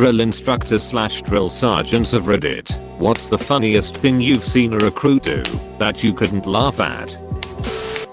drill instructor / drill sergeant subreddit. What's the funniest thing you've seen a recruit do that you couldn't laugh at?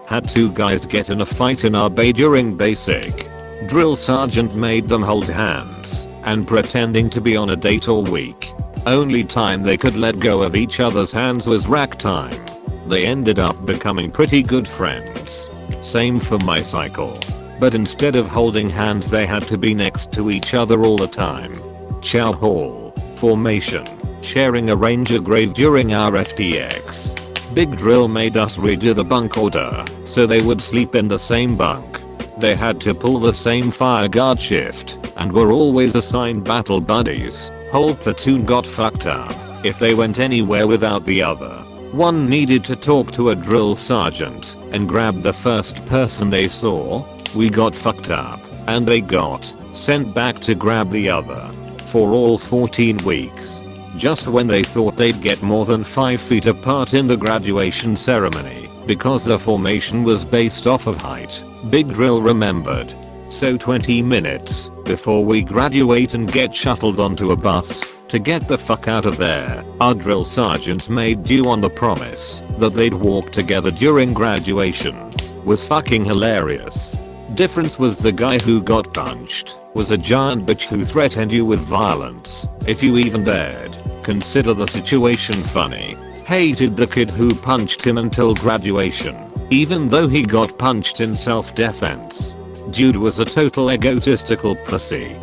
Had two guys get in a fight in our bay during basic. Drill sergeant made them hold hands and pretending to be on a date all week. Only time they could let go of each other's hands was rack time. They ended up becoming pretty good friends. Same for my cycle. But instead of holding hands they had to be next to each other all the time. Chow hall, formation, sharing a ranger grave during our FTX. Big drill made us redo the bunk order so they would sleep in the same bunk. They had to pull the same fire guard shift and were always assigned battle buddies. Whole platoon got fucked up if they went anywhere without the other. One needed to talk to a drill sergeant and grab the first person they saw. We got fucked up and they got sent back to grab the other for all 14 weeks. Just when they thought they'd get more than 5 feet apart in the graduation ceremony because the formation was based off of height. Big drill remembered. So 20 minutes before we graduate and get shuttled onto a bus to get the fuck out of there, our drill sergeants made due on the promise that they'd walk together during graduation. Was fucking hilarious. Difference was the guy who got punched was a giant bitch who threatened you with violence if you even dared consider the situation funny. Hated the kid who punched him until graduation, even though he got punched in self-defense. Dude was a total egotistical pussy.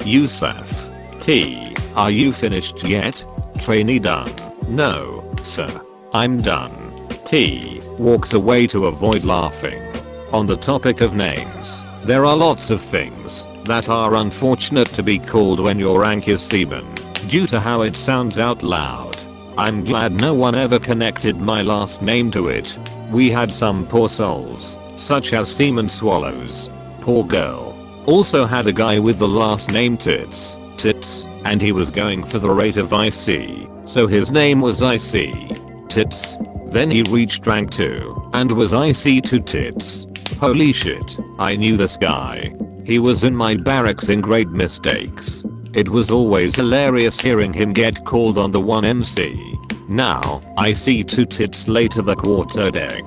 Yusuf. T. Are you finished yet? Trainee done. No, sir. I'm done. T. Walks away to avoid laughing. On the topic of names, there are lots of things that are unfortunate to be called when your rank is seaman, due to how it sounds out loud. I'm glad no one ever connected my last name to it. We had some poor souls, such as Seaman Swallows. Poor girl. Also had a guy with the last name Tits, and he was going for the rate of IC, so his name was IC Tits. Then he reached rank 2 and was IC to Tits. Holy shit, I knew this guy. He was in my barracks in grade mistakes. It was always hilarious hearing him get called on the 1MC. Now, I see 2 Tits later the quarter deck.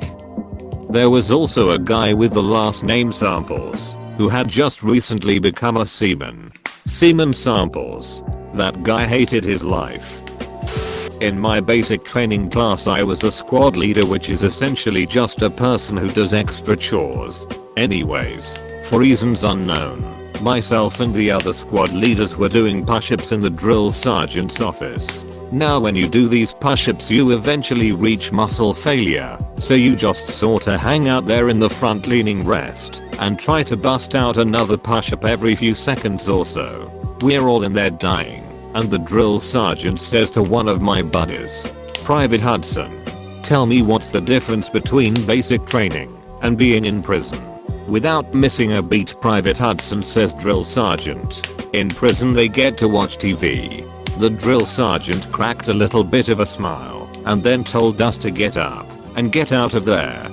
There was also a guy with the last name Samples, who had just recently become a seaman. Seaman Samples. That guy hated his life. In my basic training class I was a squad leader, which is essentially just a person who does extra chores. Anyways, for reasons unknown, myself and the other squad leaders were doing push-ups in the drill sergeant's office. Now when you do these push-ups you eventually reach muscle failure, so you just sorta hang out there in the front leaning rest and try to bust out another push-up every few seconds or so. We're all in there dying, and the drill sergeant says to one of my buddies, "Private Hudson, tell me what's the difference between basic training and being in prison?" Without missing a beat, Private Hudson says, "Drill sergeant, in prison they get to watch TV." The drill sergeant cracked a little bit of a smile and then told us to get up and get out of there.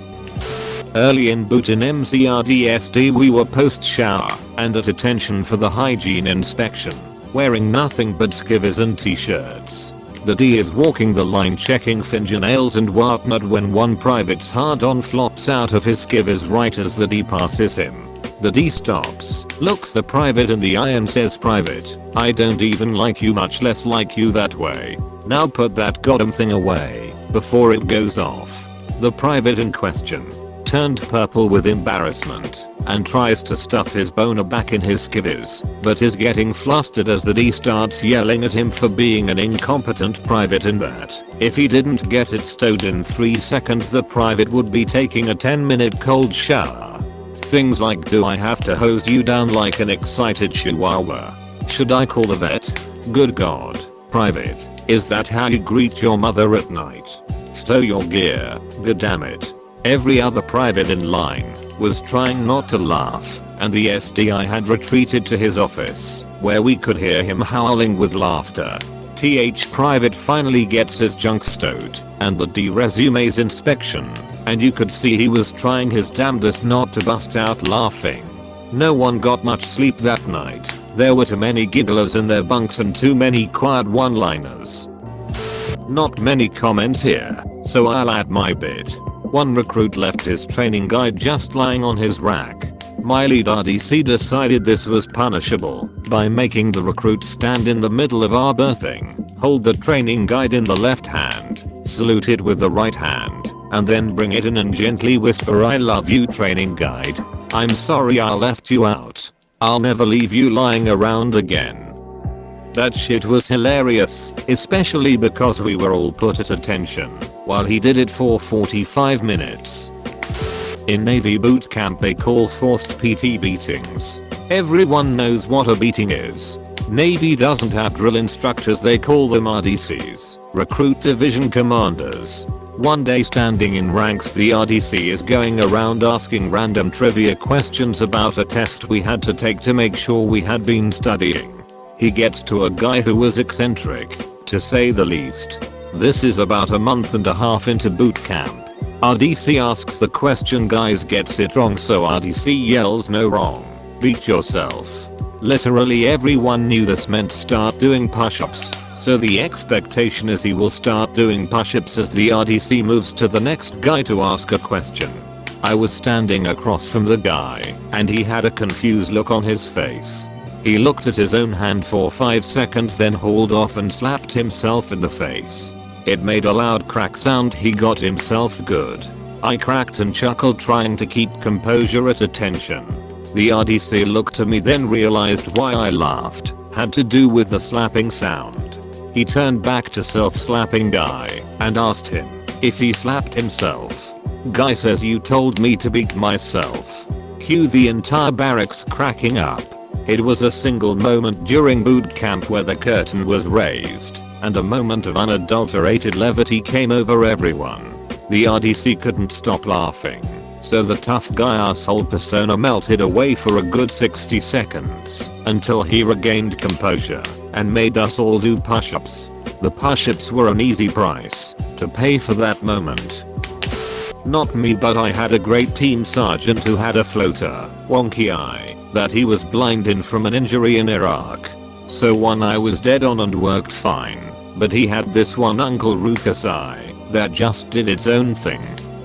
Early in boot in MCRDSD we were post shower and at attention for the hygiene inspection, wearing nothing but skivvies and t-shirts. The D is walking the line checking fingernails and whatnot when one private's hard-on flops out of his skivvies right as the D passes him. The D stops, looks the private in the eye and says, "Private, I don't even like you, much less like you that way. Now put that goddamn thing away before it goes off." The private in question turned purple with embarrassment and tries to stuff his boner back in his skivvies, but is getting flustered as the D starts yelling at him for being an incompetent private and that if he didn't get it stowed in 3 seconds the private would be taking a 10-minute cold shower. Things like, "Do I have to hose you down like an excited chihuahua? Should I call the vet? Good God, private, is that how you greet your mother at night? Stow your gear, goddammit." Every other private in line was trying not to laugh, and the SDI had retreated to his office, where we could hear him howling with laughter. Private finally gets his junk stowed, and the D resumes inspection, and you could see he was trying his damnedest not to bust out laughing. No one got much sleep that night. There were too many gigglers in their bunks and too many quiet one-liners. Not many comments here, so I'll add my bit. One recruit left his training guide just lying on his rack. My lead RDC decided this was punishable by making the recruit stand in the middle of our berthing, hold the training guide in the left hand, salute it with the right hand, and then bring it in and gently whisper, "I love you, training guide. I'm sorry I left you out. I'll never leave you lying around again." That shit was hilarious, especially because we were all put at attention while he did it for 45 minutes. In Navy boot camp they call forced PT beatings. Everyone knows what a beating is. Navy doesn't have drill instructors, they call them RDCs, recruit division commanders. One day standing in ranks the RDC is going around asking random trivia questions about a test we had to take to make sure we had been studying. He gets to a guy who was eccentric, to say the least. This is about a month and a half into boot camp. RDC asks the question, guys gets it wrong, so RDC yells, "No wrong. Beat yourself." Literally everyone knew this meant start doing push-ups, so the expectation is he will start doing push-ups as the RDC moves to the next guy to ask a question. I was standing across from the guy, and he had a confused look on his face. He looked at his own hand for 5 seconds, then hauled off and slapped himself in the face. It made a loud crack sound. He got himself good. I cracked and chuckled, trying to keep composure at attention. The RDC looked at me, then realized why I laughed had to do with the slapping sound. He turned back to self-slapping guy and asked him if he slapped himself. Guy says, "You told me to beat myself." Cue the entire barracks cracking up. It was a single moment during boot camp where the curtain was raised, and a moment of unadulterated levity came over everyone. The RDC couldn't stop laughing, so the tough guy asshole persona melted away for a good 60 seconds, until he regained composure, and made us all do push-ups. The push-ups were an easy price to pay for that moment. Not me, but I had a great team sergeant who had a floater, wonky eye, that he was blind in from an injury in Iraq. So one eye was dead on and worked fine, but he had this one Uncle Ruckus eye that just did its own thing.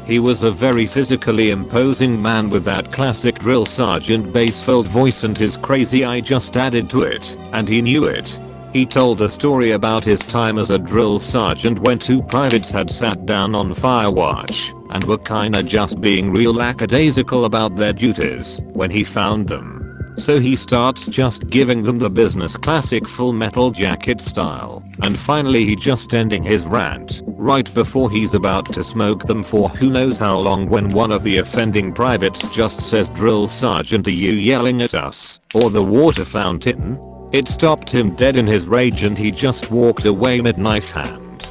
He was a very physically imposing man with that classic drill sergeant bass-filled voice, and his crazy eye just added to it, and he knew it. He told a story about his time as a drill sergeant when 2 privates had sat down on fire watch and were kinda just being real lackadaisical about their duties when he found them. So he starts just giving them the business classic Full Metal Jacket style, and finally he just ending his rant right before he's about to smoke them for who knows how long, when one of the offending privates just says, "Drill sergeant, are you yelling at us or the water fountain?" It stopped him dead in his rage and he just walked away mid-knife hand.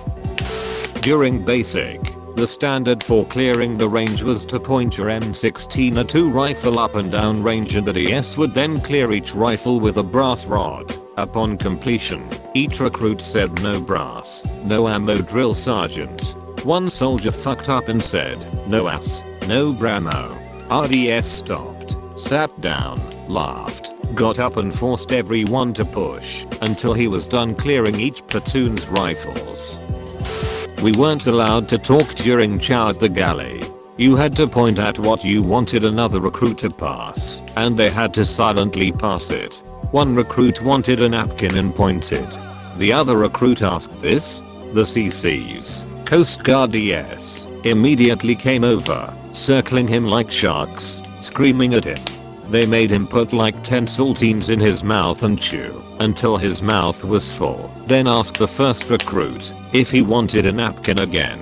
During basic, the standard for clearing the range was to point your M16A2 rifle up and down range, and the DS would then clear each rifle with a brass rod. Upon completion, each recruit said, "No brass, no ammo, drill sergeant." One soldier fucked up and said, "No ass, no bramo." RDS stopped, sat down, laughed, got up and forced everyone to push until he was done clearing each platoon's rifles. We weren't allowed to talk during chow at the galley. You had to point at what you wanted another recruit to pass, and they had to silently pass it. One recruit wanted a napkin and pointed. The other recruit asked this. The CC's, Coast Guard DS, immediately came over, circling him like sharks, screaming at him. They made him put like 10 saltines in his mouth and chew until his mouth was full, then asked the first recruit if he wanted a napkin again.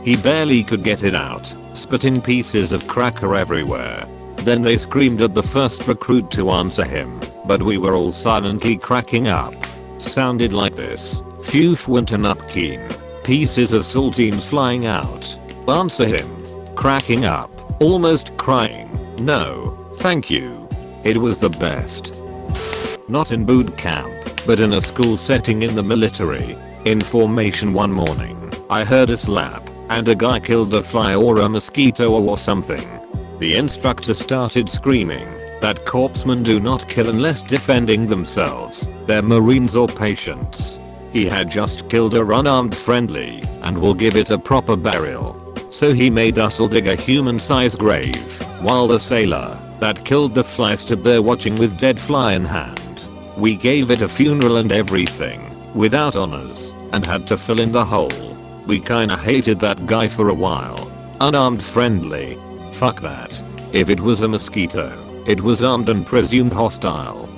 He barely could get it out, spitting pieces of cracker everywhere. Then they screamed at the first recruit to answer him, but we were all silently cracking up. Sounded like this. Phew, went a napkin. Pieces of saltines flying out. Answer him. Cracking up. Almost crying. No. Thank you. It was the best. Not in boot camp, but in a school setting in the military. In formation one morning, I heard a slap, and a guy killed a fly or a mosquito or something. The instructor started screaming, that corpsmen do not kill unless defending themselves, they're marines or patients. He had just killed a unarmed friendly and will give it a proper burial. So he made us all dig a human-sized grave, while the sailor that killed the fly stood there watching with dead fly in hand. We gave it a funeral and everything, without honors, and had to fill in the hole. We kinda hated that guy for a while. Unarmed friendly. Fuck that. If it was a mosquito, it was armed and presumed hostile.